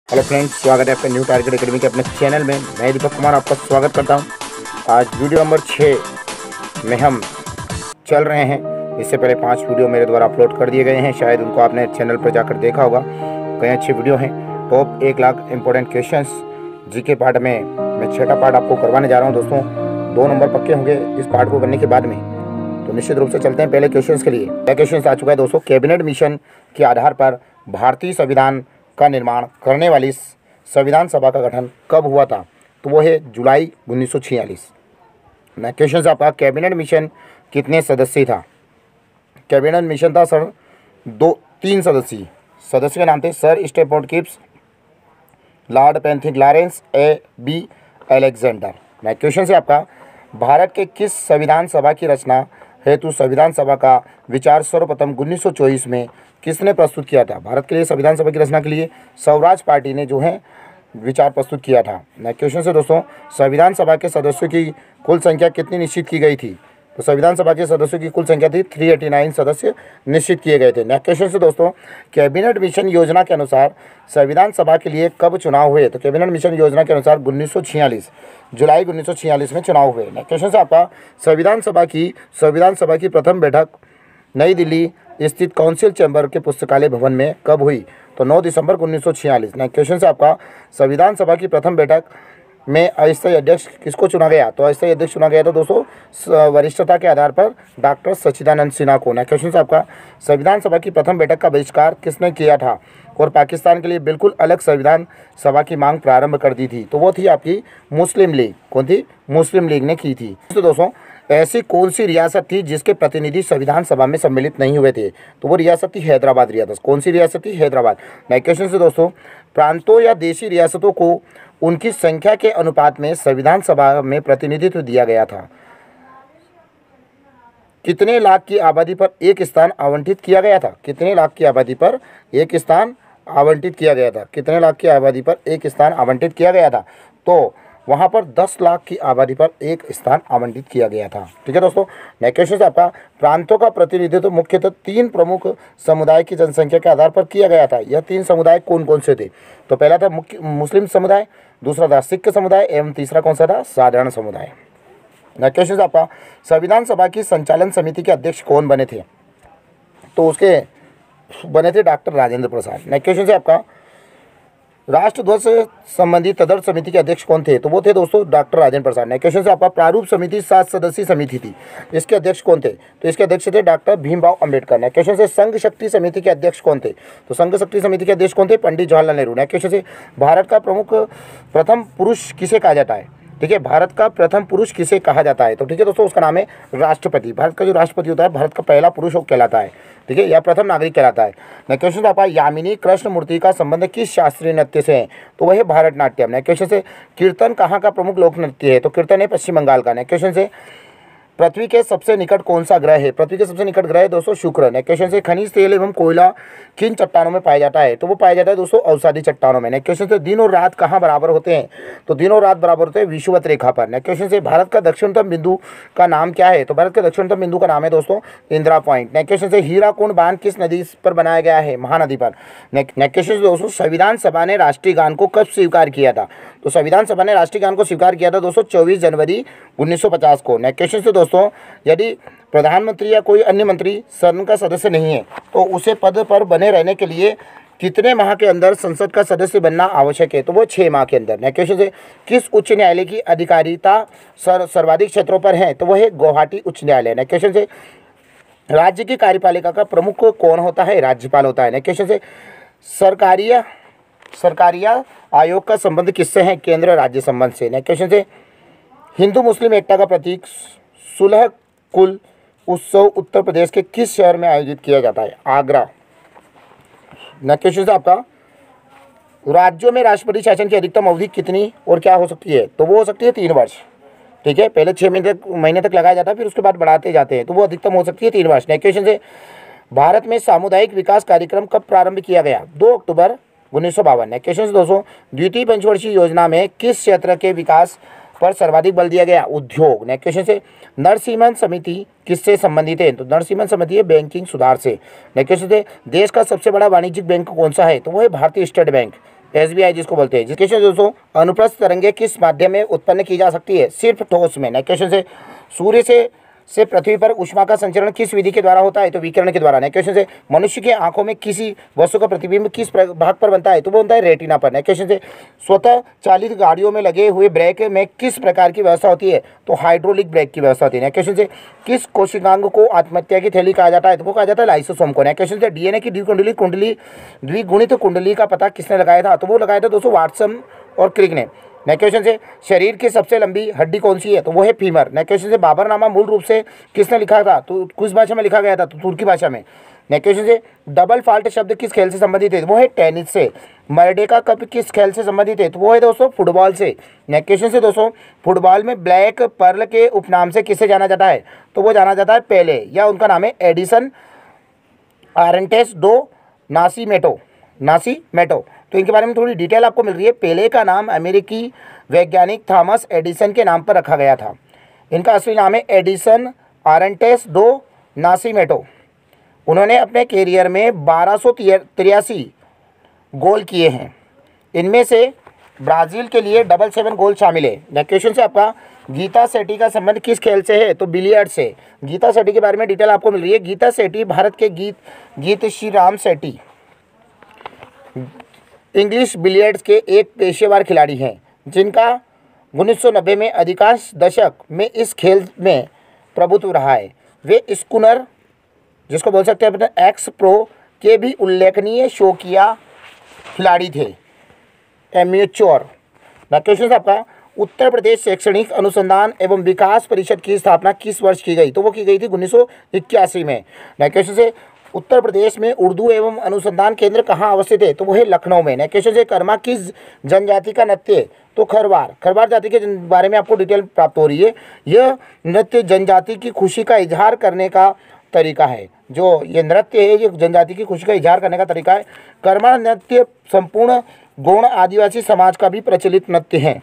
Hello friends, स्वागत है आपका न्यू टारगेट एकेडमी के अपने चैनल में। मैं दीपक कुमार आपका स्वागत करता हूं। आज वीडियो नंबर 6 में हम चल रहे हैं। इससे पहले 5 वीडियो मेरे द्वारा अपलोड कर दिए गए हैं, शायद उनको आपने चैनल पर जाकर देखा होगा। कई अच्छे वीडियो हैं। Top 1 lakh important questions GK part में मैं 6ठा पार्ट आपको करवाने जा रहा हूँ। दोस्तों 2 नंबर पक्के होंगे इस पार्ट को करने के बाद में, तो निश्चित रूप से चलते हैं पहले क्वेश्चंस के लिए। पहला क्वेश्चन आ चुका है दोस्तों, कैबिनेट मिशन के आधार पर भारतीय संविधान का निर्माण करने वाली संविधान सभा का गठन कब हुआ था? तो वो है जुलाई 1946। मैं क्वेश्चन से आपका, कैबिनेट मिशन कितने सदस्य था? कैबिनेट मिशन था सर 3 सदस्य। सदस्य के नाम थे sir Stafford Cripps, Lord Pethick Lawrence, B Alexander. मैं क्वेश्चन से आपका, भारत के किस संविधान सभा की रचना हेतु संविधान सभा का विचार सर्वप्रथम 1924 में किसने प्रस्तुत किया था? भारत के लिए संविधान सभा की रचना के लिए स्वराज पार्टी ने जो है विचार प्रस्तुत किया था। नेक्स्ट क्वेश्चन से दोस्तों, संविधान सभा के सदस्यों की कुल संख्या कितनी निश्चित की गई थी? तो संविधान सभा के सदस्यों की कुल संख्या थी 389 सदस्य निश्चित किए गए थे। नेक्स्ट क्वेश्चन से दोस्तों, कैबिनेट मिशन योजना के अनुसार संविधान सभा के लिए कब चुनाव हुए? तो कैबिनेट मिशन योजना के अनुसार 1946 जुलाई 1946 में चुनाव हुए। नेक्स्ट क्वेश्चन से आपका, संविधान सभा की प्रथम बैठक नई दिल्ली स्थित काउंसिल चैम्बर के पुस्तकालय भवन में कब हुई? तो 9 दिसंबर 1946। नेक्स्ट क्वेश्चन से आपका, संविधान सभा की प्रथम बैठक में अस्थायी अध्यक्ष किसको चुना गया? तो अस्थायी अध्यक्ष चुना गया था दोस्तों वरिष्ठता के आधार पर डॉक्टर सच्चिदानंद सिन्हा को। नेक्स्ट क्वेश्चन से आपका, संविधान सभा की प्रथम बैठक का बहिष्कार किसने किया था और पाकिस्तान के लिए बिल्कुल अलग संविधान सभा की मांग प्रारंभ कर दी थी? तो वो थी आपकी मुस्लिम लीग। कौन थी? मुस्लिम लीग ने की थी। तो दोस्तों ऐसी कौन सी रियासत थी जिसके प्रतिनिधि संविधान सभा में सम्मिलित नहीं हुए थे? तो वो रियासत थी हैदराबाद रियासत। कौन सी रियासत थी? हैदराबाद। नेक्स्ट क्वेश्चन से दोस्तों, प्रांतों या देशी रियासतों को उनकी संख्या के अनुपात में संविधान सभा में प्रतिनिधित्व दिया गया था। कितने लाख की आबादी पर एक स्थान आवंटित किया गया था? कितने लाख की आबादी पर एक स्थान आवंटित किया गया था? कितने लाख की आबादी पर एक स्थान आवंटित किया गया था? तो वहाँ पर 10 लाख की आबादी पर एक स्थान आवंटित किया गया था। ठीक है दोस्तों। नेक्स्ट क्वेश्चन से आपका, प्रांतों का प्रतिनिधित्व मुख्यतः 3 प्रमुख समुदाय की जनसंख्या के आधार पर किया गया था। यह 3 समुदाय कौन कौन से थे? तो पहला था मुस्लिम समुदाय, दूसरा था सिख समुदाय एवं तीसरा कौन सा था? साधारण समुदाय। नेक्स्ट क्वेश्चन से आपका, संविधान सभा की संचालन समिति के अध्यक्ष कौन बने थे? तो उसके बने थे doctor Rajendra Prasad. Next question से आपका, राष्ट्रध्वज से संबंधित तदर्थ समिति के अध्यक्ष कौन थे? तो वो थे दोस्तों doctor Rajendra Prasad. Next question से आपका, प्रारूप समिति 7 सदस्यीय समिति थी, इसके अध्यक्ष कौन थे? तो इसके अध्यक्ष थे doctor Bhimrao Ambedkar. Next question से, संघ शक्ति समिति के अध्यक्ष कौन थे? तो संघ शक्ति समिति के अध्यक्ष कौन थे? पंडित जवाहरलाल नेहरू। नेक्स्ट क्वेश्चन से, भारत का प्रथम पुरुष किसे कहा जाता है? ठीक है, भारत का प्रथम पुरुष किसे कहा जाता है? तो ठीक है दोस्तों, उसका नाम है राष्ट्रपति। भारत का जो राष्ट्रपति होता है, भारत का पहला पुरुष वो कहलाता है। ठीक है, या प्रथम नागरिक कहलाता है। नेक्स्ट क्वेश्चन आपका, यामिनी कृष्णमूर्ति का संबंध किस शास्त्रीय नृत्य से है? तो वह है भारतनाट्यम। नेक्स्ट क्वेश्चन से, कीर्तन कहाँ का प्रमुख लोक नृत्य है? तो कीर्तन है पश्चिम बंगाल का। नेक्स्ट क्वेश्चन से, पृथ्वी के सबसे निकट कौन सा ग्रह है? पृथ्वी के सबसे निकट ग्रह है दोस्तों शुक्र। नेक्स्ट क्वेश्चन से, खनिज तेल एवं कोयला किन चट्टानों में पाया जाता है? तो वो पाया जाता है दोस्तों अवसादी चट्टानों में। नेक्स्ट क्वेश्चन से, दिन और रात कहाँ बराबर होते हैं? तो दिन और रात बराबर होते हैं विषुवत रेखा पर। नेक्स्ट क्वेश्चन से, भारत का दक्षिणतम बिंदु का नाम क्या है? तो भारत का दक्षिणतम बिंदु का नाम है दोस्तों इंदिरा पॉइंट। नेक्स्ट क्वेश्चन से, हीराकुंड बांध किस नदी पर बनाया गया है? महानदी पर। नेक्स्ट क्वेश्चन से दोस्तों, संविधान सभा ने राष्ट्रीय गान को कब स्वीकार किया था? तो संविधान सभा ने राष्ट्रीय गान को स्वीकार किया था दोस्तों 24 जनवरी 1950 को। नेक्स्ट क्वेश्चन से दोस्तों, यदि प्रधानमंत्री या कोई अन्य मंत्री सदन का सदस्य नहीं है तो उसे पद पर बने रहने के लिए कितने माह के अंदर संसद का सदस्य बनना आवश्यक है? तो वो 6 माह के अंदर। नेक्स्ट क्वेश्चन से, किस उच्च न्यायालय की अधिकारिता सर्वाधिक क्षेत्रों पर है? तो वह है गुवाहाटी उच्च न्यायालय। नेक्स्ट क्वेश्चन से, राज्य की कार्यपालिका का प्रमुख कौन होता है? राज्यपाल होता है। नेक्स्ट क्वेश्चन से, सरकारिया आयोग का संबंध किससे है? केंद्र राज्य संबंध से। नेक्स्ट क्वेश्चन से, हिंदू मुस्लिम एकता का प्रतीक सुलह कुल उत्सव उत्तर प्रदेश के किस शहर में आयोजित किया जाता है? आगरा। नेक्स्ट क्वेश्चन से आपका, राज्यों में राष्ट्रपति शासन की अधिकतम अवधि कितनी और क्या हो सकती है? तो वो हो सकती है 3 वर्ष। ठीक है, पहले 6 महीने तक लगाया जाता है, फिर उसके बाद बढ़ाते जाते हैं, तो वो अधिकतम हो सकती है 3 वर्ष। नेक्स्ट क्वेश्चन से, भारत में सामुदायिक विकास कार्यक्रम कब प्रारंभ किया गया? 2 अक्टूबर 1952। नेक्स्ट क्वेश्चन से दोस्तों, द्वितीय पंचवर्षीय योजना में किस क्षेत्र के विकास पर सर्वाधिक बल दिया गया? उद्योग। नेक्स्ट क्वेश्चन से, नरसिम्हन समिति किससे संबंधित है? तो नरसिम्हन समिति है बैंकिंग सुधार से। नेक्स्ट क्वेश्चन से, देश का सबसे बड़ा वाणिज्यिक बैंक कौन सा है? तो वो है भारतीय स्टेट बैंक। SBI जिसको बोलते हैं। क्वेश्चन दोस्तों, अनुप्रस्थ तरंगे किस माध्यम में उत्पन्न की जा सकती है? सिर्फ ठोस में। नेक्स्ट क्वेश्चन सूर्य से पृथ्वी पर ऊष्मा का संचरण किस विधि के द्वारा होता है? तो विकिरण के द्वारा। नेक्स्ट क्वेश्चन से मनुष्य की आंखों में किसी वस्तु का प्रतिबिंब किस भाग पर बनता है? तो वो बनता है रेटिना पर। नेक्स्ट क्वेश्चन से स्वतः चालित गाड़ियों में लगे हुए ब्रेक में किस प्रकार की व्यवस्था होती है? तो हाइड्रोलिक ब्रेक की व्यवस्था होती है। नेक्स्ट क्वेश्चन से किस कोशिकांग को आत्महत्या की थैली कहा जाता है? तो वो कहा जाता है लाइसोसोम को। नेक्स्ट क्वेश्चन से डीएनए की द्विगुणित कुंडली का पता किसने लगाया था? तो वो लगाया था दोस्तों वाटसन और क्रिक ने। नेक्स्ट क्वेश्चन से शरीर की सबसे लंबी हड्डी कौन सी है? तो वो है फीमर। नेक्स्ट क्वेश्चन से बाबरनामा मूल रूप से किसने लिखा था? तो किस भाषा में लिखा गया था? तो तुर्की भाषा में। नेक्स्ट क्वेश्चन से डबल फाल्ट शब्द किस खेल से संबंधित है? वो है टेनिस से। मर्डेका कप किस खेल से संबंधित है? तो वो है दोस्तों फुटबॉल से। नेक्स्ट क्वेश्चन से दोस्तों, फुटबॉल में ब्लैक पर्ल के उपनाम से किसे जाना जाता है? तो वो जाना जाता है पेले, या उनका नाम है एडिसन आरेंटेस डो नासीमेटो। तो इनके बारे में थोड़ी डिटेल आपको मिल रही है। पेले का नाम अमेरिकी वैज्ञानिक थॉमस एडिसन के नाम पर रखा गया था। इनका असली नाम है एडिसन आरेंटेस डो नासीमेटो। उन्होंने अपने कैरियर में 1283 गोल किए हैं। इनमें से ब्राज़ील के लिए 77 गोल शामिल है। नेक्स्ट क्वेश्चन से आपका गीता सेठी का संबंध किस खेल से है? तो बिलियर्ड से। गीता सेठी के बारे में डिटेल आपको मिल रही है। गीता सेठी भारत के गीत श्री राम सेठी इंग्लिश बिलियर्ड्स के एक पेशेवर खिलाड़ी हैं, जिनका 1990 में अधिकांश दशक में इस खेल में प्रभुत्व रहा है। वे स्कूनर जिसको बोल सकते हैं अपने एक्स प्रो के भी उल्लेखनीय शौकिया खिलाड़ी थे, एम्यूच्योर। क्वेश्चन आपका उत्तर प्रदेश शैक्षणिक अनुसंधान एवं विकास परिषद की स्थापना किस वर्ष की गई? तो वो की गई थी 1981 में। क्वेश्चन से उत्तर प्रदेश में उर्दू एवं अनुसंधान केंद्र कहाँ अवस्थित है? तो वो है लखनऊ में। नेक्स्ट क्वेश्चन से कर्मा किस जनजाति का नृत्य है? तो खरवार जाति के बारे में आपको डिटेल प्राप्त हो रही है। यह नृत्य जनजाति की खुशी का इजहार करने का तरीका है। जो ये नृत्य है ये जनजाति की खुशी का इजहार करने का तरीका है। कर्मा नृत्य संपूर्ण गौड़ आदिवासी समाज का भी प्रचलित नृत्य है,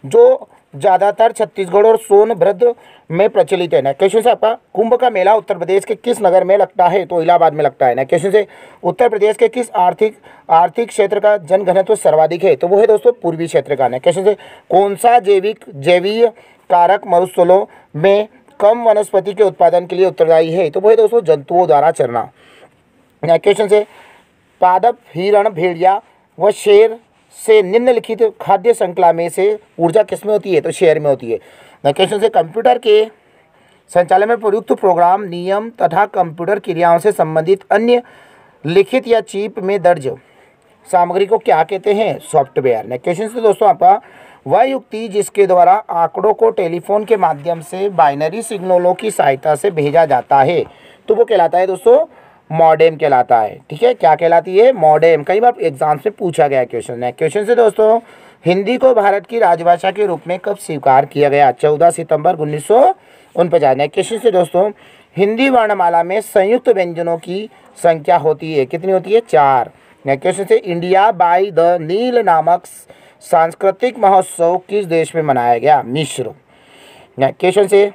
जो ज़्यादातर छत्तीसगढ़ और सोनभद्र में प्रचलित है। नेक्स्ट क्वेश्चन से आपका कुंभ का मेला उत्तर प्रदेश के किस नगर में लगता है? तो इलाहाबाद में लगता है। नेक्स्ट क्वेश्चन से उत्तर प्रदेश के किस आर्थिक क्षेत्र का जनघनत्व सर्वाधिक है? तो वो है दोस्तों पूर्वी क्षेत्र का। नेक्स्ट क्वेश्चन से कौन सा जैवीय कारक मरुस्थलों में कम वनस्पति के उत्पादन के लिए उत्तरदायी है? तो वो है दोस्तों जंतुओं द्वारा चरना। नेक्स्ट क्वेश्चन से पादप, हिरण, भेड़िया व शेर से निम्नलिखित खाद्य श्रृंखला में से ऊर्जा किसमें होती है? तो शेर में होती है। क्वेश्चन से कंप्यूटर के संचालन में प्रयुक्त प्रोग्राम, नियम तथा कंप्यूटर क्रियाओं से संबंधित अन्य लिखित या चिप में दर्ज सामग्री को क्या कहते हैं? सॉफ्टवेयर। नेक्स्ट क्वेश्चन से दोस्तों आपका वह युक्ति जिसके द्वारा आंकड़ों को टेलीफोन के माध्यम से बाइनरी सिग्नलों की सहायता से भेजा जाता है, तो वो कहलाता है दोस्तों मॉडेम कहलाता है। ठीक है, क्या कहलाती है? मॉडेम। कई बार एग्जाम से पूछा गया क्वेश्चन है। क्वेश्चन से दोस्तों हिंदी को भारत की राजभाषा के रूप में कब स्वीकार किया गया? 14 सितंबर 1949। क्वेश्चन से दोस्तों हिंदी वर्णमाला में संयुक्त व्यंजनों की संख्या होती है, कितनी होती है? 4। क्वेश्चन से इंडिया बाय द नील नामक सांस्कृतिक महोत्सव किस देश में मनाया गया? मिस्र। क्वेश्चन से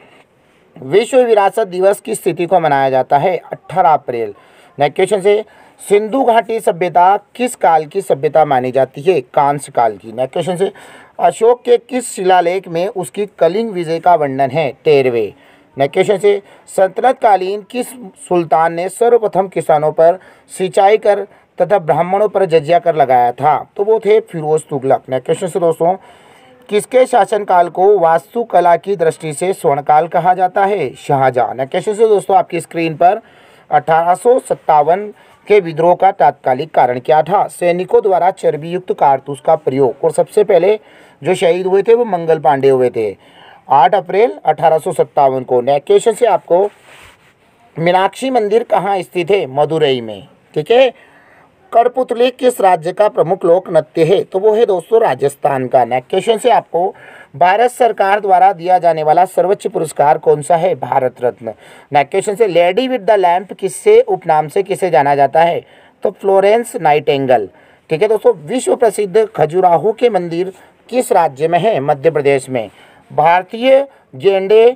विश्व विरासत दिवस की स्थिति को मनाया जाता है? 18 अप्रैल। नेक्स्ट क्वेश्चन से सिंधु घाटी सभ्यता किस काल की सभ्यता मानी जाती है? कांस्य काल की। नेक्स्ट क्वेश्चन से अशोक के किस शिलालेख में उसकी कलिंग विजय का वर्णन है? 13वें। नेक्स्ट क्वेश्चन से सल्तनत कालीन किस सुल्तान ने सर्वप्रथम किसानों पर सिंचाई कर तथा ब्राह्मणों पर जजिया कर लगाया था? तो वो थे फिरोज तुगलक। नेक्स्ट क्वेश्चन से दोस्तों किसके शासनकाल को वास्तुकला की दृष्टि से स्वर्णकाल कहा जाता है? शाहजहां। नेक्स्ट क्वेश्चन से दोस्तों आपकी स्क्रीन पर 1857 के विद्रोह का तात्कालिक कारण क्या था? सैनिकों द्वारा चर्बी युक्त कारतूस का प्रयोग। और सबसे पहले जो शहीद हुए थे वो मंगल पांडे हुए थे 8 अप्रैल 1857 को। नेक्स्ट क्वेश्चन से आपको मीनाक्षी मंदिर कहाँ स्थित है? मदुरई में। ठीक है। कठपुतली किस राज्य का प्रमुख लोक नृत्य है? तो वो है दोस्तों राजस्थान का। नेक्स्ट क्वेश्चन से आपको भारत सरकार द्वारा दिया जाने वाला सर्वोच्च पुरस्कार कौन सा है? भारत रत्न। नेक्स्ट क्वेश्चन से लेडी विद द लैंप किससे उपनाम से किसे जाना जाता है? तो फ्लोरेंस नाइटिंगेल। ठीक है दोस्तों। विश्व प्रसिद्ध खजुराहो के मंदिर किस राज्य में है? मध्य प्रदेश में। भारतीय गेंडे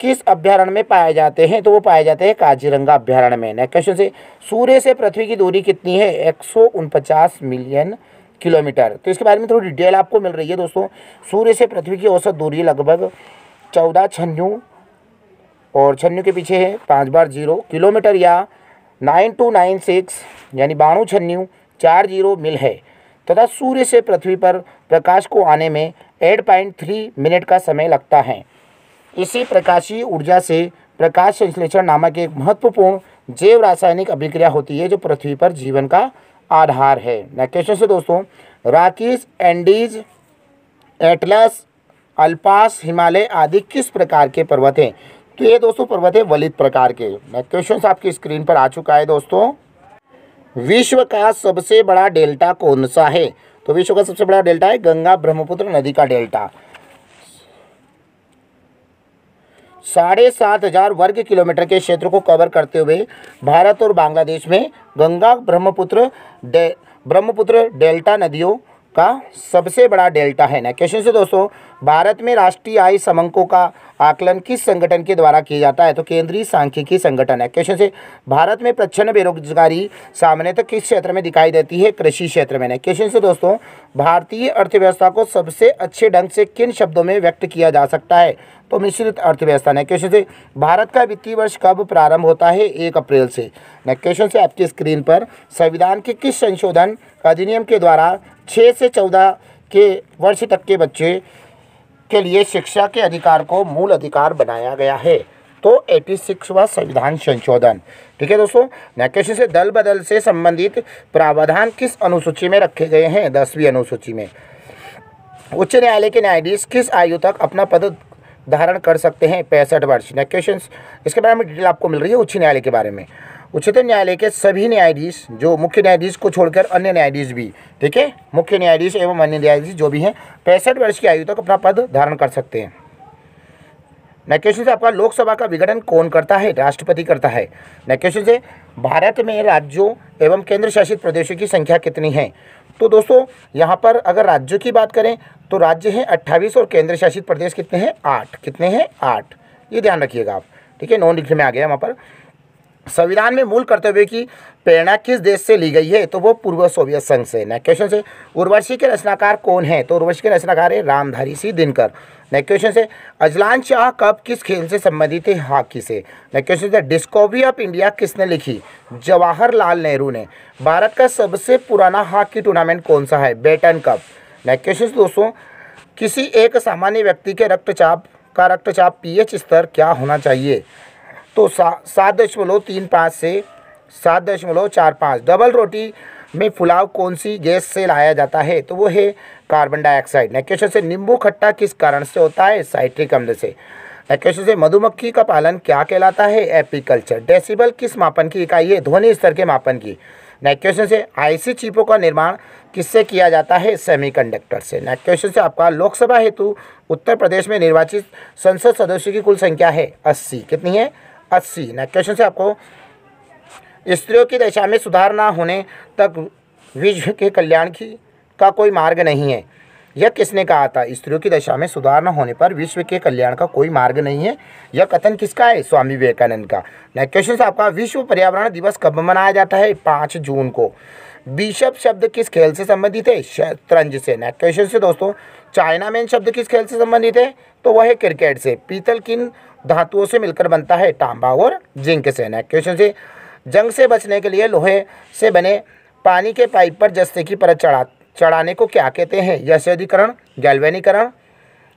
किस अभ्यारण्य में पाए जाते हैं? तो वो पाए जाते हैं काजीरंगा अभ्यारण्य में। नेक्स्ट क्वेश्चन से सूर्य से पृथ्वी की दूरी कितनी है? 149 मिलियन किलोमीटर। तो इसके बारे में थोड़ी डिटेल आपको मिल रही है दोस्तों। सूर्य से पृथ्वी की औसत दूरी लगभग 14 छन्नू, और छन्नू के पीछे है 5 बार 0 किलोमीटर, या 9296 यानी 92 छन्नू 40 मील है, तथा सूर्य से पृथ्वी पर प्रकाश को आने में 8.3 मिनट का समय लगता है। इसी प्रकाशीय ऊर्जा से प्रकाश संश्लेषण नामक एक महत्वपूर्ण जैव रासायनिक अभिक्रिया होती है जो पृथ्वी पर जीवन का आधार है। नेक्स्ट क्वेश्चन से दोस्तों, रॉकीज, एंडीज, एटलस, अल्पास, हिमालय आदि किस प्रकार के पर्वत हैं? तो ये दोस्तों पर्वत है वलित प्रकार के। नेक्स्ट क्वेश्चन आपकी स्क्रीन पर आ चुका है दोस्तों। विश्व का सबसे बड़ा डेल्टा कौन सा है? तो विश्व का सबसे बड़ा डेल्टा है गंगा ब्रह्मपुत्र नदी का डेल्टा। 7,500 वर्ग किलोमीटर के क्षेत्र को कवर करते हुए भारत और बांग्लादेश में गंगा ब्रह्मपुत्र डेल्टा नदियों का सबसे बड़ा डेल्टा है। ना क्वेश्चन से दोस्तों, भारत में राष्ट्रीय आय समंकों का आकलन किस संगठन के द्वारा किया जाता है? तो केंद्रीय सांख्यिकी संगठन है। क्वेश्चन से, भारत में प्रच्छन्न बेरोजगारी सामान्यतः किस क्षेत्र में दिखाई देती है? कृषि क्षेत्र में। क्वेश्चन से दोस्तों, भारतीय अर्थव्यवस्था को सबसे अच्छे ढंग से किन शब्दों में व्यक्त किया जा सकता है? तो मिश्रित अर्थव्यवस्था। नेक्स्ट क्वेश्चन से, भारत का वित्तीय वर्ष कब प्रारंभ होता है? 1 अप्रैल से। नेक्स्ट क्वेश्चन से आपकी स्क्रीन पर, संविधान के किस संशोधन अधिनियम के द्वारा 6 से 14 के वर्ष तक के बच्चे के लिए शिक्षा के अधिकार को मूल अधिकार बनाया गया है? तो 86वां संविधान संशोधन। ठीक है दोस्तों। नेक्स्ट क्वेश्चन से, दल बदल से संबंधित प्रावधान किस अनुसूची में रखे गए हैं? 10वीं अनुसूची में। उच्च न्यायालय के न्यायाधीश किस आयु तक अपना पद धारण कर सकते हैं? 65 वर्ष। नेक्स्ट क्वेश्चन, इसके बारे में डिटेल आपको मिल रही है उच्च न्यायालय के बारे में। उच्चतम न्यायालय के सभी न्यायाधीश, जो मुख्य न्यायाधीश को छोड़कर अन्य न्यायाधीश भी, ठीक है, मुख्य न्यायाधीश एवं अन्य न्यायाधीश जो भी हैं, 65 वर्ष की आयु तक अपना पद धारण कर सकते हैं। नेक्स्ट क्वेश्चन से, आपका लोकसभा का विघटन कौन करता है? राष्ट्रपति करता है। नेक्स्ट क्वेश्चन से, भारत में राज्यों एवं केंद्र शासित प्रदेशों की संख्या कितनी है? तो दोस्तों यहाँ पर अगर राज्यों की बात करें तो राज्य हैं 28 और केंद्र शासित प्रदेश कितने हैं? 8। कितने हैं? 8। ये ध्यान रखिएगा आप। ठीक है, 9 लिखने में आ गया वहाँ पर। संविधान में मूल कर्तव्य की प्रेरणा किस देश से ली गई है? तो वो पूर्व सोवियत संघ से। नेक्स्ट क्वेश्चन से, उर्वशी के रचनाकार कौन है? तो उर्वशी के रचनाकार है रामधारी सिंह दिनकर। नेक्स्ट क्वेश्चन से, अजलान शाह कप किस खेल से संबंधित है? हॉकी से। नेक्स्ट क्वेश्चन से, डिस्कवरी ऑफ इंडिया किसने लिखी? जवाहरलाल नेहरू ने। भारत का सबसे पुराना हॉकी टूर्नामेंट कौन सा है? Batten cup. नेक्स्ट क्वेश्चन दोस्तों, किसी एक सामान्य व्यक्ति के रक्तचाप पीएच स्तर क्या होना चाहिए? तो 7.35 से 7.45। डबल रोटी में फुलाव कौन सी गैस से लाया जाता है? तो वो है कार्बन डाइऑक्साइड। नेक्स्ट क्वेश्चन से, नींबू खट्टा किस कारण से होता है? साइट्रिक अम्ल से। नेक्स्ट क्वेश्चन से, मधुमक्खी का पालन क्या कहलाता है? एपीकल्चर। डेसिबल किस मापन की इकाई है? ध्वनि स्तर के मापन की। नेक्स्ट क्वेश्चन से, आईसी चिपों का निर्माण किससे किया जाता है? सेमीकंडक्टर से। नेक्स्ट क्वेश्चन से, आपका लोकसभा हेतु उत्तर प्रदेश में निर्वाचित संसद सदस्यों की कुल संख्या है 80। कितनी है? 80। नेक्स्ट क्वेश्चन से, आपको स्त्रियों की दशा में सुधार ना होने तक विश्व के कल्याण का कोई मार्ग नहीं है। यह किसने कहा था? स्त्रियों की दशा में सुधार न होने पर विश्व के कल्याण का कोई मार्ग नहीं है। यह कथन किसका है? स्वामी विवेकानंद का। नेक्स्ट क्वेश्चन से, आपका विश्व पर्यावरण दिवस कब मनाया जाता है? 5 जून को। बिशप शब्द किस खेल से संबंधित है? शतरंज से। नेक्स्ट क्वेश्चन से दोस्तों, चाइना मैन शब्द किस खेल से संबंधित है? तो वह है क्रिकेट से। पीतल किन धातुओं से मिलकर बनता है? तांबा और जिंक से। नेक्स्ट क्वेश्चन से, जंग से बचने के लिए लोहे से बने पानी के पाइप पर जस्ते की परत चढ़ाने को क्या कहते हैं? यशोदीकरण, गैल्वेनीकरण।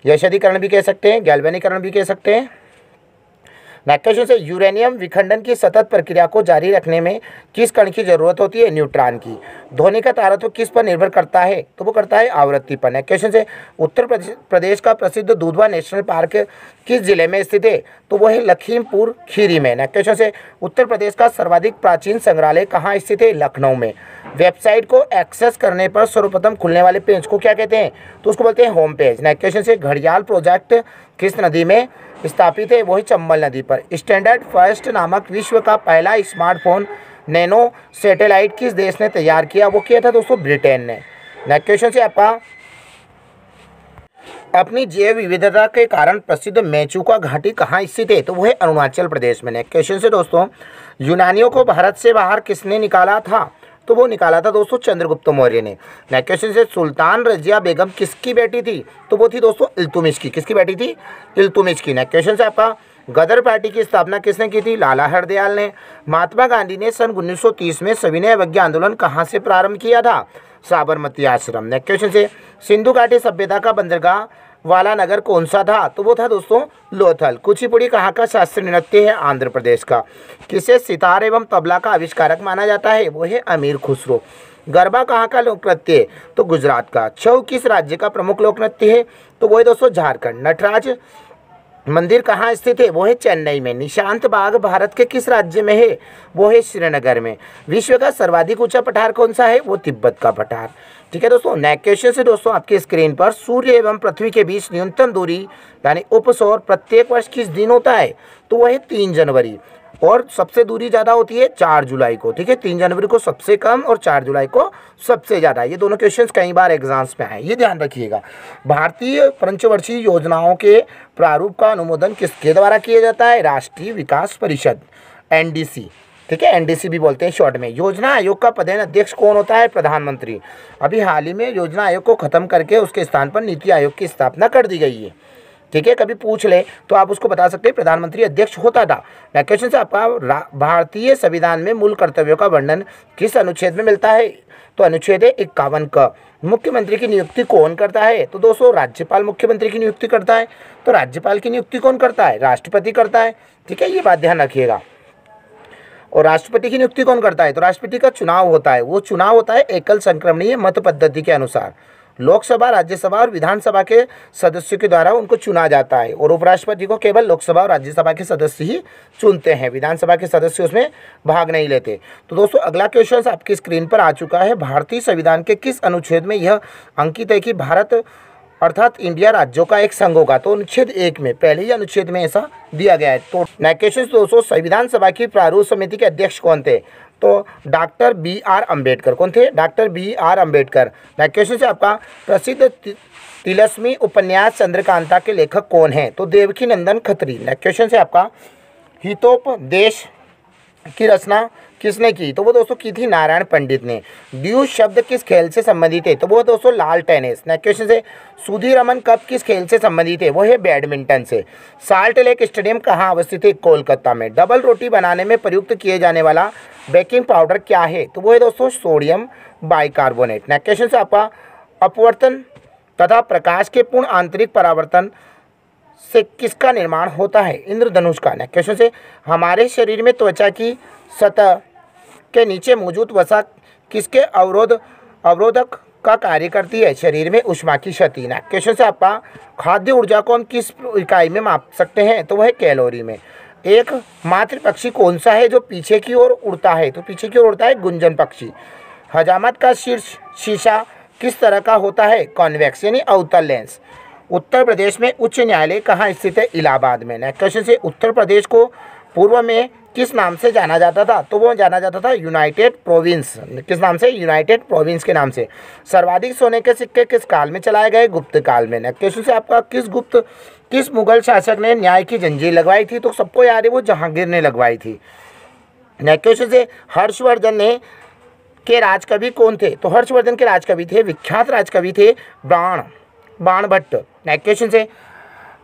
यशोदीकरण भी कह सकते हैं, गैल्वेनीकरण भी कह सकते हैं। नेक्स्ट क्वेश्चन से, यूरेनियम विखंडन की सतत प्रक्रिया को जारी रखने में किस कण की जरूरत होती है? न्यूट्रॉन की। ध्वनि का तारत्व किस पर निर्भर करता है? तो वो करता है आवृत्ति पर। नेक्स्ट क्वेश्चन से, उत्तर प्रदेश का प्रसिद्ध दुधवा नेशनल पार्क किस जिले में स्थित है? तो वो है लखीमपुर खीरी में। नेक्स्ट क्वेश्चन से, उत्तर प्रदेश का सर्वाधिक प्राचीन संग्रहालय कहाँ स्थित है? लखनऊ में। वेबसाइट को एक्सेस करने पर सर्वप्रथम खुलने वाले पेज को क्या कहते हैं? तो उसको बोलते हैं होम पेज। नेक्स्ट क्वेश्चन से, घड़ियाल प्रोजेक्ट किस नदी में स्थापित है? वही चंबल नदी पर। स्टैंडर्ड फर्स्ट नामक विश्व का पहला स्मार्टफोन नैनो सैटेलाइट किस देश ने तैयार किया? वो किया था दोस्तों ब्रिटेन ने। नेक्स्ट क्वेश्चन से, आपका अपनी जैव विविधता के कारण प्रसिद्ध मेचुका घाटी कहाँ स्थित है? तो वो है अरुणाचल प्रदेश में। नेक्स्ट क्वेश्चन से दोस्तों, यूनानियों को भारत से बाहर किसने निकाला था? तो वो निकाला था दोस्तों चंद्रगुप्त मौर्य ने। नेक्स्ट क्वेश्चन से सुल्तान रजिया बेगम किसकी बेटी थी? तो वो थी दोस्तों इल्तुतमिश की। किसकी बेटी थी? इल्तुतमिश की। नेक्स्ट क्वेश्चन से आपका गदर पार्टी की स्थापना किसने की थी? लाला हरदयाल ने। महात्मा गांधी ने सन 1930 में सविनय अवज्ञा आंदोलन कहाँ से प्रारंभ किया था? साबरमती आश्रम। नेक्स्ट क्वेश्चन से सिंधु घाटी सभ्यता का बंदरगाह वाला नगर कौन सा था? तो वो था दोस्तों लोथल। कुचिपुड़ी कहाँ का शास्त्रीय नृत्य है? आंध्र प्रदेश का। किसे सितार एवं तबला का आविष्कारक माना जाता है? वो है अमीर खुसरो। गरबा कहाँ का लोक नृत्य है? तो गुजरात का। छऊ किस राज्य का प्रमुख लोक नृत्य है? तो वो है दोस्तों झारखंड। नटराज मंदिर कहाँ स्थित है? वो है चेन्नई में। निशांत बाग भारत के किस राज्य में है? वो है श्रीनगर में। विश्व का सर्वाधिक ऊंचा पठार कौन सा है? वो तिब्बत का पठार। ठीक है दोस्तों। नेक्स्ट क्वेश्चन से दोस्तों आपकी स्क्रीन पर सूर्य एवं पृथ्वी के बीच न्यूनतम दूरी यानी उपसौर प्रत्येक वर्ष किस दिन होता है? तो वह है 3 जनवरी। और सबसे दूरी ज़्यादा होती है 4 जुलाई को। ठीक है, 3 जनवरी को सबसे कम और 4 जुलाई को सबसे ज़्यादा। ये दोनों क्वेश्चंस कई बार एग्जाम्स में आए, ये ध्यान रखिएगा। भारतीय पंचवर्षीय योजनाओं के प्रारूप का अनुमोदन किसके द्वारा किया जाता है? राष्ट्रीय विकास परिषद, एनडीसी। ठीक है, एनडीसी भी बोलते हैं शॉर्ट में। योजना आयोग का पदेन अध्यक्ष कौन होता है? प्रधानमंत्री। अभी हाल ही में योजना आयोग को खत्म करके उसके स्थान पर नीति आयोग की स्थापना कर दी गई है। ठीक है, कभी पूछ ले तो आप उसको बता सकते हैं प्रधानमंत्री अध्यक्ष होता था। नेक्स्ट क्वेश्चन से आपका भारतीय संविधान में मूल कर्तव्यों का वर्णन किस अनुच्छेद में मिलता है? तो अनुच्छेद 51 का। मुख्यमंत्री की नियुक्ति कौन करता है? तो दोस्तों राज्यपाल मुख्यमंत्री की नियुक्ति करता है। तो राज्यपाल की नियुक्ति कौन करता है? राष्ट्रपति करता है। ठीक है, ये बात ध्यान रखिएगा। और राष्ट्रपति की नियुक्ति कौन करता है? तो राष्ट्रपति का चुनाव होता है। वो चुनाव होता है एकल संक्रमणीय मत पद्धति के अनुसार। लोकसभा, राज्यसभा और विधानसभा के सदस्यों के द्वारा उनको चुना जाता है। और उपराष्ट्रपति को केवल लोकसभा और राज्यसभा के सदस्य ही चुनते हैं, विधानसभा के सदस्य उसमें भाग नहीं लेते। तो दोस्तों अगला क्वेश्चन आपकी स्क्रीन पर आ चुका है। भारतीय संविधान के किस अनुच्छेद में यह अंकित है कि भारत अर्थात इंडिया राज्यों का एक संघ होगा? तो अनुच्छेद 1 में, पहले ही अनुच्छेद में ऐसा दिया गया है। तो नेक्स्ट क्वेश्चन दोस्तों, संविधान सभा की प्रारूप समिति के अध्यक्ष कौन थे? तो डॉक्टर BR अम्बेडकर। कौन थे? Doctor BR Ambedkar. Next question से आपका प्रसिद्ध तिलस्मी उपन्यास चंद्रकांता के लेखक कौन है? तो देवकी नंदन खत्री। नेक्स्ट क्वेश्चन से आपका हितोपदेश की रचना किसने की? तो वो दोस्तों की थी नारायण पंडित ने। ड्यूस शब्द किस खेल से संबंधित है? तो वो दोस्तों लाल टेनिस। नेक्स्ट क्वेश्चन से सुधीर रमन कप किस खेल से संबंधित है? वो है बैडमिंटन से। साल्ट लेक स्टेडियम कहाँ अवस्थित है? कोलकाता में। डबल रोटी बनाने में प्रयुक्त किए जाने वाला बेकिंग पाउडर क्या है? तो वो है दोस्तों सोडियम बाइकार्बोनेट। नेक्स्ट क्वेश्चन से आपका अपवर्तन तथा प्रकाश के पूर्ण आंतरिक परावर्तन से किसका निर्माण होता है? इंद्रधनुष का। नेक्स्ट क्वेश्चन से हमारे शरीर में त्वचा की सतह के नीचे मौजूद वसा किसके अवरोधक का कार्य करती है? शरीर में ऊष्मा की क्षति। नेक्स्ट क्वेश्चन से आपका खाद्य ऊर्जा को हम किस इकाई में माप सकते हैं? तो वह कैलोरी में। एक मात्र पक्षी कौन सा है जो पीछे की ओर उड़ता है? तो पीछे की ओर उड़ता है गुंजन पक्षी। हजामत का शीर्ष शीशा किस तरह का होता है? कॉन्वेक्स यानी अवतल लेंस। उत्तर प्रदेश में उच्च न्यायालय कहाँ स्थित है? इलाहाबाद में। नेक्स्ट क्वेश्चन से उत्तर प्रदेश को पूर्व में किस नाम से जाना जाता था? तो वो जाना जाता था यूनाइटेड प्रोविंस। किस नाम से? यूनाइटेड प्रोविंस के नाम से। सर्वाधिक सोने के सिक्के किस काल में चलाए गए? गुप्त काल में। नेक्स्ट क्वेश्चन से आपका किस मुगल शासक ने न्याय की जंजीर लगवाई थी? तो सबको याद है वो जहांगीर ने लगवाई थी। नेक्स्ट क्वेश्चन से हर्षवर्धन के राजकवि कौन थे? तो हर्षवर्धन के राजकवि थे, विख्यात राजकवि थे बाण भट्ट। नेक्स्ट क्वेश्चन से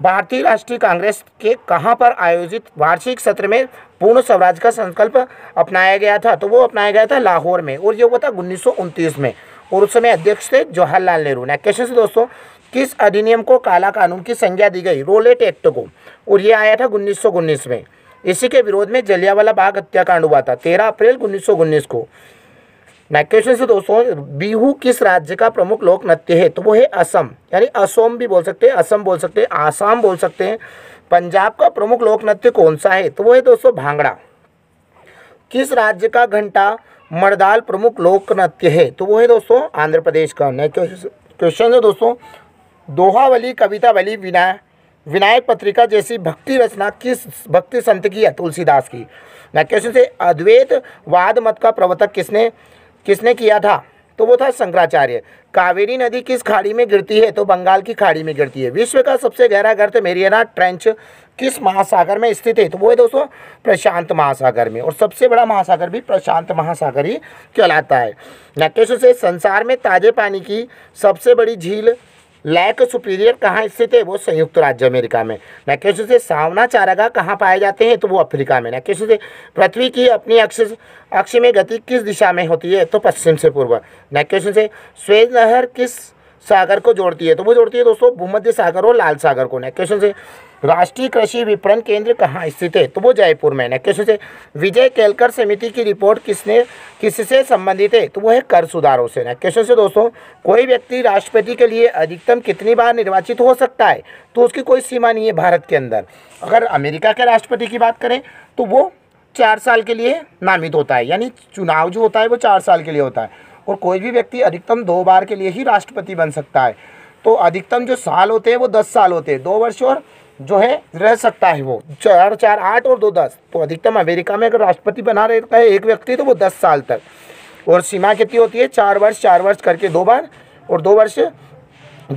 भारतीय राष्ट्रीय कांग्रेस के कहाँ पर आयोजित वार्षिक सत्र में पूर्ण स्वराज का संकल्प अपनाया गया था? तो वो अपनाया गया था लाहौर में, और ये हुआ था 1929 में, और उस समय अध्यक्ष थे जवाहरलाल नेहरू। नेक्स्ट क्वेश्चन से दोस्तों किस अधिनियम को काला कानून की संज्ञा दी गई? रोलेट एक्ट को, और ये आया था 1919 में। इसी के विरोध में जलियांवाला बाग हत्याकांड हुआ था 13 अप्रैल 1919 को। नेक्स्ट क्वेश्चन से दोस्तों बिहू किस राज्य का प्रमुख लोक नृत्य है? तो वो है असम, यानी असोम भी बोल सकते हैं, असम बोल सकते हैं, आसाम बोल सकते हैं। पंजाब का प्रमुख लोक नृत्य कौन सा है? तो वो है दोस्तों भांगड़ा। किस राज्य का घंटा मर्दाल प्रमुख लोक नृत्य है? तो वो है दोस्तों आंध्र प्रदेश का। नेक्स्ट क्वेश्चन है दोस्तों दोहावली, कवितावली, विनायक पत्रिका जैसी भक्ति रचना किस भक्ति संत की है? तुलसीदास की। नेक्स्ट क्वेश्चन से अद्वैतवाद मत का प्रवर्तक किसने किया था? तो वो था शंकराचार्य। कावेरी नदी किस खाड़ी में गिरती है? तो बंगाल की खाड़ी में गिरती है। विश्व का सबसे गहरा गर्त मेरियाना ट्रेंच किस महासागर में स्थित है? तो वो है दोस्तों प्रशांत महासागर में, और सबसे बड़ा महासागर भी प्रशांत महासागर ही कहलाता है। नेक्स्ट क्वेश्चन से संसार में ताजे पानी की सबसे बड़ी झील लेक सुपीरियर कहाँ स्थित है? वो संयुक्त राज्य अमेरिका में। नेक्स्ट क्वेश्चन से सावना चारागाह कहाँ पाए जाते हैं? तो वो अफ्रीका में। नेक्स्ट क्वेश्चन से पृथ्वी की अपनी अक्ष में गति किस दिशा में होती है? तो पश्चिम से पूर्व। नेक्स्ट क्वेश्चन से स्वेज नहर किस सागर को जोड़ती है? तो वो जोड़ती है दोस्तों भूमध्य सागर और लाल सागर को। नेक्स्ट क्वेश्चन से राष्ट्रीय कृषि विपणन केंद्र कहाँ स्थित है? तो वो जयपुर में। नेक्स्ट क्वेश्चन से विजय केलकर समिति की रिपोर्ट किससे संबंधित है? तो वो है कर सुधारों से। नेक्स्ट क्वेश्चन से दोस्तों कोई व्यक्ति राष्ट्रपति के लिए अधिकतम कितनी बार निर्वाचित हो सकता है? तो उसकी कोई सीमा नहीं है भारत के अंदर। अगर अमेरिका के राष्ट्रपति की बात करें तो वो 4 साल के लिए नामित होता है, यानी चुनाव जो होता है वो 4 साल के लिए होता है, और कोई भी व्यक्ति अधिकतम 2 बार के लिए ही राष्ट्रपति बन सकता है। तो अधिकतम जो साल होते हैं वो 10 साल होते हैं, 2 वर्ष और जो है रह सकता है वो 4 4 8 और 2 10। तो अधिकतम अमेरिका में अगर राष्ट्रपति बना रहता है एक व्यक्ति तो वो 10 साल तक, और सीमा कितनी होती है 4 वर्ष करके 2 बार, और 2 वर्ष जो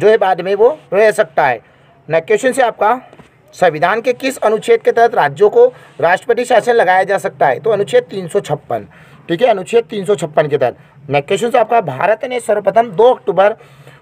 है बाद में वो रह सकता है। नेक्स्ट क्वेश्चन से आपका संविधान के किस अनुच्छेद के तहत राज्यों को राष्ट्रपति शासन लगाया जा सकता है? तो अनुच्छेद 356, ठीक है, अनुच्छेद 356 के तहत। नेक्स्ट क्वेश्चन से आपका भारत ने सर्वप्रथम 2 अक्टूबर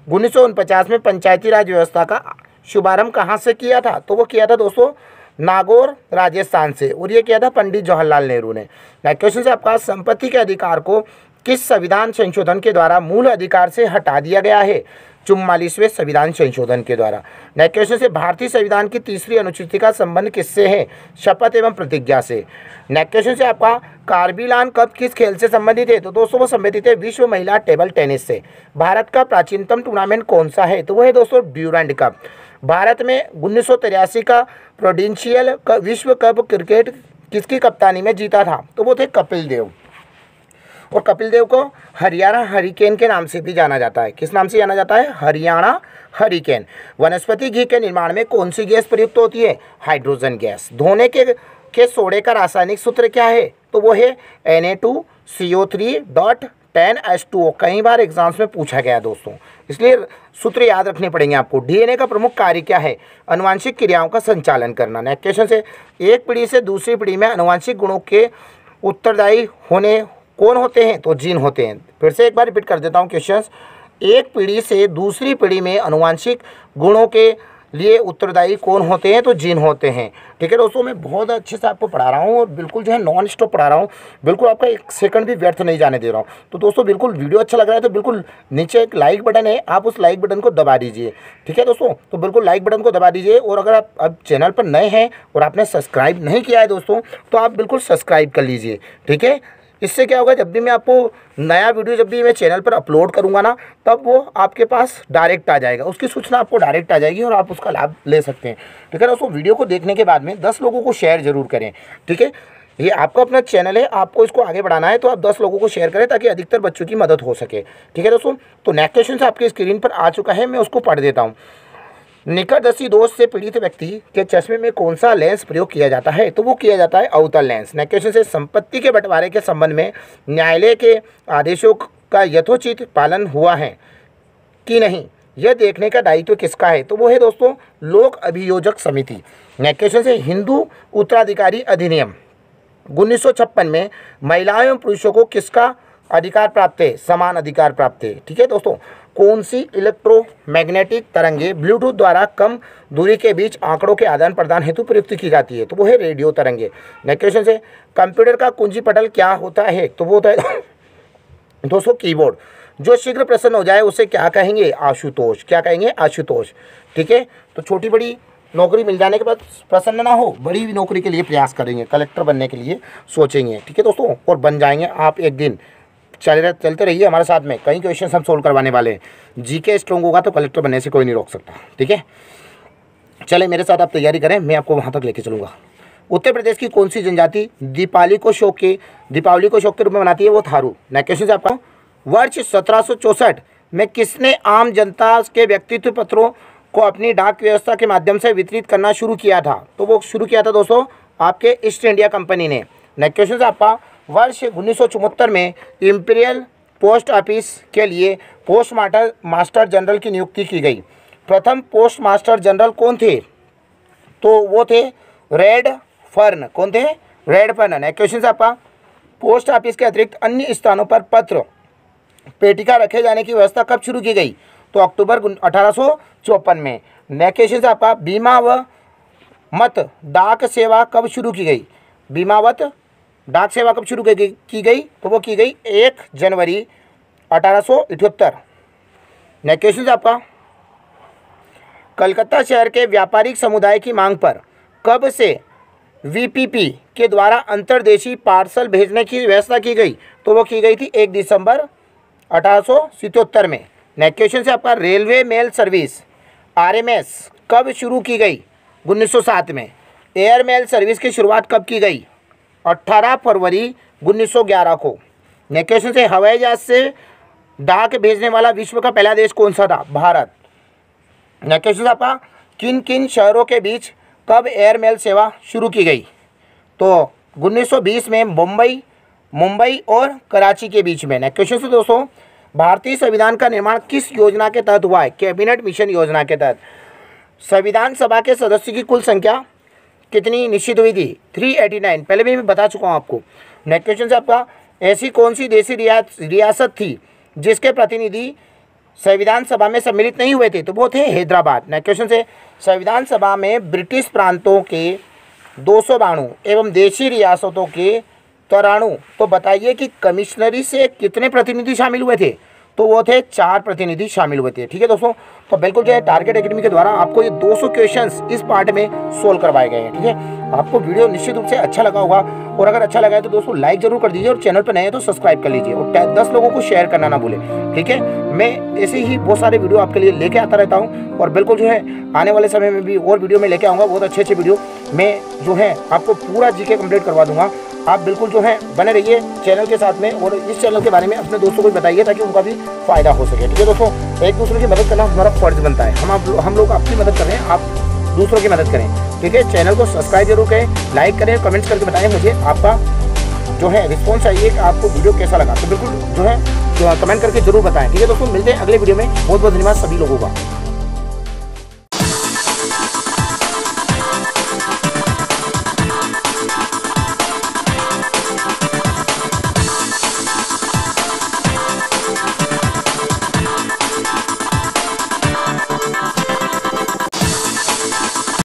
1949 में पंचायती राज व्यवस्था का शुभारंभ कहाँ से किया था? तो वो किया था दोस्तों नागौर राजस्थान से, और ये किया था पंडित जवाहरलाल नेहरू ने। नेक्स्ट क्वेश्चन से आपका संपत्ति के अधिकार को किस संविधान संशोधन के द्वारा मूल अधिकार से हटा दिया गया है? 44वें संविधान संशोधन के द्वारा। नेक्स्ट क्वेश्चन से भारतीय संविधान की 3री अनुसूची का संबंध किससे है? शपथ एवं प्रतिज्ञा से। नेक्स्ट क्वेश्चन से आपका कार्बिलान कप किस खेल से संबंधित है? तो दोस्तों वो संबंधित है विश्व महिला टेबल टेनिस से। भारत का प्राचीनतम टूर्नामेंट कौन सा है? तो वो है दोस्तों ड्यूरेंट कप। भारत में 1983 का प्रोविंशियल विश्व कप क्रिकेट किसकी कप्तानी में जीता था? तो वो थे कपिल देव, और कपिल देव को हरियाणा हरिकेन के नाम से भी जाना जाता है। किस नाम से जाना जाता है? हरियाणा हरिकेन। वनस्पति घी के निर्माण में कौन सी गैस प्रयुक्त होती है? Hydrogen gas. धोने के सोडे का रासायनिक सूत्र क्या है? तो वो है Na2CO3.10H2O। कई बार एग्जाम्स में पूछा गया दोस्तों, इसलिए सूत्र याद रखने पड़ेंगे आपको। डीएनए का प्रमुख कार्य क्या है? अनुवांशिक क्रियाओं का संचालन करना। नेक्स्ट क्वेश्चन से एक पीढ़ी से दूसरी पीढ़ी में अनुवांशिक गुणों के उत्तरदायी होने कौन होते हैं? तो जीन होते हैं। फिर से एक बार रिपीट कर देता हूँ क्वेश्चंस। एक पीढ़ी से दूसरी पीढ़ी में अनुवांशिक गुणों के लिए उत्तरदायी कौन होते हैं? तो जीन होते हैं। ठीक है दोस्तों, मैं बहुत अच्छे से आपको पढ़ा रहा हूँ और बिल्कुल जो है नॉन स्टॉप पढ़ा रहा हूँ, बिल्कुल आपका 1 सेकंड भी व्यर्थ नहीं जाने दे रहा हूँ। तो दोस्तों बिल्कुल वीडियो अच्छा लग रहा है तो बिल्कुल नीचे एक लाइक बटन है, आप उस लाइक बटन को दबा दीजिए। ठीक है दोस्तों, तो बिल्कुल लाइक बटन को दबा दीजिए, और अगर आप अब चैनल पर नए हैं और आपने सब्सक्राइब नहीं किया है दोस्तों तो आप बिल्कुल सब्सक्राइब कर लीजिए। ठीक है, इससे क्या होगा, जब भी मैं आपको नया वीडियो जब भी मैं चैनल पर अपलोड करूंगा ना, तब वो आपके पास डायरेक्ट आ जाएगा, उसकी सूचना आपको डायरेक्ट आ जाएगी और आप उसका लाभ ले सकते हैं। ठीक है दोस्तों, वीडियो को देखने के बाद में 10 लोगों को शेयर जरूर करें। ठीक है, ये आपका अपना चैनल है, आपको इसको आगे बढ़ाना है, तो आप 10 लोगों को शेयर करें ताकि अधिकतर बच्चों की मदद हो सके। ठीक है दोस्तों, तो नेक्स्ट क्वेश्चन आपके स्क्रीन पर आ चुका है, मैं उसको पढ़ देता हूँ। निकटदर्शी दोष से पीड़ित व्यक्ति के चश्मे में कौन सा लेंस प्रयोग किया जाता है? तो वो किया जाता है अवतल लेंस। नेक्स्ट क्वेश्चन से संपत्ति के बंटवारे के संबंध में न्यायालय के आदेशों का यथोचित पालन हुआ है कि नहीं, यह देखने का दायित्व किसका है? तो वो है दोस्तों लोक अभियोजक समिति। नेक्स्ट क्वेश्चन से हिंदू उत्तराधिकारी अधिनियम 1956 में महिलाओं एवं पुरुषों को किसका अधिकार प्राप्त है? समान अधिकार प्राप्त है। ठीक है दोस्तों, कौन सी इलेक्ट्रोमैग्नेटिक तरंगे ब्लूटूथ द्वारा कम दूरी के बीच आंकड़ों के आदान प्रदान हेतु प्रयुक्त की जाती है? तो वो है रेडियो तरंगे। नेक्स्ट क्वेश्चन से कंप्यूटर का कुंजी पटल क्या होता है? तो वो होता है दोस्तों कीबोर्ड। जो शीघ्र प्रसन्न हो जाए उसे क्या कहेंगे? आशुतोष। क्या कहेंगे? आशुतोष। ठीक है, तो छोटी बड़ी नौकरी मिल जाने के बाद प्रसन्न ना हो, बड़ी नौकरी के लिए प्रयास करेंगे, कलेक्टर बनने के लिए सोचेंगे। ठीक है दोस्तों, और बन जाएंगे आप एक दिन। चलते रहिए हमारे साथ में, कई क्वेश्चन हम सोल्व करवाने वाले हैं। जीके स्ट्रॉन्ग होगा तो कलेक्टर बनने से कोई नहीं रोक सकता। ठीक है, चले मेरे साथ आप तैयारी करें, मैं आपको वहाँ तक लेके चलूँगा। उत्तर प्रदेश की कौन सी जनजाति दीपावली को शौक के रूप में मनाती है? वो थारू। नेक्स्ट क्वेश्चन से आपका वर्ष 1764 में किसने आम जनता के व्यक्तित्व पत्रों को अपनी डाक व्यवस्था के माध्यम से वितरित करना शुरू किया था? तो वो शुरू किया था दोस्तों आपके ईस्ट इंडिया कंपनी ने। नेक्स्ट क्वेश्चन से आपका वर्ष 1974 में इंपीरियल पोस्ट ऑफिस के लिए पोस्ट मास्टर जनरल की नियुक्ति की गई। प्रथम पोस्ट मास्टर जनरल कौन थे? तो वो थे रेडफर्न। कौन थे? रेडफर्न। नेक्स्ट क्वेश्चन आपका, पोस्ट ऑफिस के अतिरिक्त अन्य स्थानों पर पत्र पेटिका रखे जाने की व्यवस्था कब शुरू की गई? तो अक्टूबर 1854 में। नेक्स्ट क्वेश्चन आपका, बीमावत डाक सेवा कब शुरू की गई? बीमावत डाक सेवा कब शुरू की गई? तो वो की गई 1 जनवरी 1878। नेक्स्ट क्वेश्चन आपका, कलकत्ता शहर के व्यापारिक समुदाय की मांग पर कब से वीपीपी के द्वारा अंतर्देशीय पार्सल भेजने की व्यवस्था की गई? तो वो की गई थी 1 दिसंबर 1877 में। नेक्स्ट क्वेश्चन से आपका, रेलवे मेल सर्विस आरएमएस कब शुरू की गई? 1907 में। एयर मेल सर्विस की शुरुआत कब की गई? 18 फरवरी 1911 को। नेक्स्ट क्वेश्चन से, हवाई जहाज से डाक भेजने वाला विश्व का पहला देश कौन सा था? भारत। नेक्स्ट क्वेश्चन आपका, किन किन शहरों के बीच कब एयर मेल सेवा शुरू की गई? तो 1920 में मुंबई और कराची के बीच में। नेक्स्ट क्वेश्चन से दोस्तों, भारतीय संविधान का निर्माण किस योजना के तहत हुआ है? कैबिनेट मिशन योजना के तहत। संविधान सभा के सदस्यों की कुल संख्या कितनी निश्चित हुई थी? 389। पहले भी मैं बता चुका हूँ आपको। नेक्स्ट क्वेश्चन से आपका, ऐसी कौन सी देशी रियासत थी जिसके प्रतिनिधि संविधान सभा में सम्मिलित नहीं हुए थे? तो वो थे हैदराबाद। नेक्स्ट क्वेश्चन से, संविधान सभा में ब्रिटिश प्रांतों के 292 एवं देशी रियासतों के 93। तो बताइए कि कमिश्नरी से कितने प्रतिनिधि शामिल हुए थे? तो वो थे 4 प्रतिनिधि शामिल हुए थे। ठीक है दोस्तों, तो बिल्कुल जो है टारगेट एकेडमी के द्वारा आपको ये 200 क्वेश्चंस इस पार्ट में सोल्व करवाए गए हैं। ठीक है, आपको वीडियो निश्चित रूप से अच्छा लगा होगा, और अगर अच्छा लगा है तो दोस्तों लाइक जरूर कर दीजिए, और चैनल पर नए हैं तो सब्सक्राइब कर लीजिए, और 10 लोगों को शेयर करना ना भूलें। ठीक है, मैं ऐसे ही बहुत सारे वीडियो आपके लिए लेके आता रहता हूँ, और बिल्कुल जो है आने वाले समय में भी और वीडियो में लेके आऊँगा। बहुत अच्छे वीडियो मैं जो है आपको पूरा जीके कंप्लीट करवा दूंगा। आप बिल्कुल जो है बने रहिए चैनल के साथ में, और इस चैनल के बारे में अपने दोस्तों को बताइए ताकि उनका भी फायदा हो सके। ठीक है दोस्तों, एक दूसरे की मदद करना हमारा फर्ज बनता है। हम लोग आपकी मदद कर रहे हैं, आप दूसरों की मदद करें। ठीक है, चैनल को सब्सक्राइब जरूर करें, लाइक करें, कमेंट्स करके बताएं मुझे आपका जो है रिस्पॉन्स चाहिए कि आपको वीडियो कैसा लगा। तो बिल्कुल जो है कमेंट करके जरूर बताएं। ठीक है दोस्तों, मिलते हैं अगले वीडियो में। बहुत बहुत धन्यवाद सभी लोगों का।